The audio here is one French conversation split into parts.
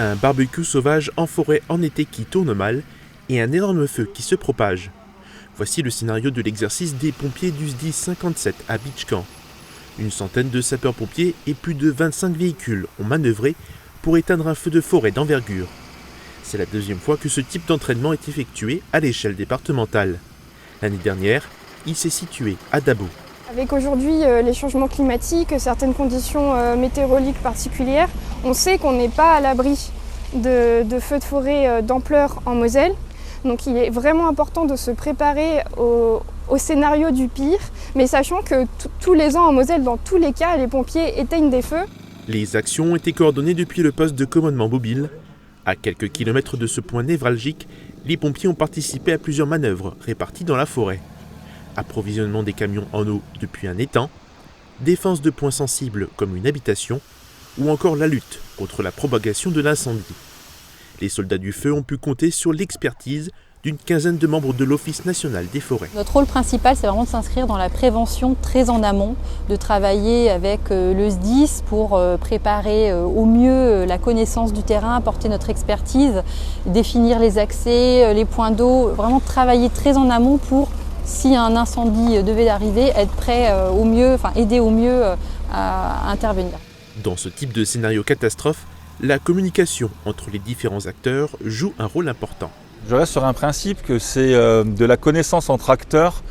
Un barbecue sauvage en forêt en été qui tourne mal et un énorme feu qui se propage. Voici le scénario de l'exercice des pompiers du SDIS 57 à Beach-Camp. Une centaine de sapeurs-pompiers et plus de 25 véhicules ont manœuvré pour éteindre un feu de forêt d'envergure. C'est la deuxième fois que ce type d'entraînement est effectué à l'échelle départementale. L'année dernière, il s'est situé à Dabo. Avec aujourd'hui les changements climatiques, certaines conditions météorologiques particulières, on sait qu'on n'est pas à l'abri de feux de forêt d'ampleur en Moselle. Donc il est vraiment important de se préparer au scénario du pire, mais sachant que tous les ans en Moselle, dans tous les cas, les pompiers éteignent des feux. Les actions ont été coordonnées depuis le poste de commandement mobile. À quelques kilomètres de ce point névralgique, les pompiers ont participé à plusieurs manœuvres réparties dans la forêt. Approvisionnement des camions en eau depuis un étang, défense de points sensibles comme une habitation, ou encore la lutte contre la propagation de l'incendie. Les soldats du feu ont pu compter sur l'expertise d'une quinzaine de membres de l'Office national des forêts. Notre rôle principal, c'est vraiment de s'inscrire dans la prévention très en amont, de travailler avec le SDIS pour préparer au mieux la connaissance du terrain, apporter notre expertise, définir les accès, les points d'eau, vraiment travailler très en amont pour, si un incendie devait arriver, être prêt au mieux, aider au mieux à intervenir. Dans ce type de scénario catastrophe, la communication entre les différents acteurs joue un rôle important. Je reste sur un principe que c'est de la connaissance entre acteurs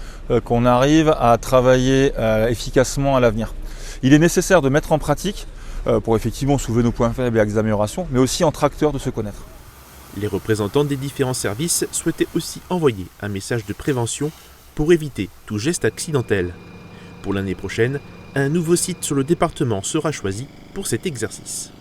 qu'on arrive à travailler efficacement à l'avenir. Il est nécessaire de mettre en pratique pour effectivement soulever nos points faibles et axes d'amélioration, mais aussi entre acteurs de se connaître. Les représentants des différents services souhaitaient aussi envoyer un message de prévention pour éviter tout geste accidentel. Pour l'année prochaine, un nouveau site sur le département sera choisi pour cet exercice.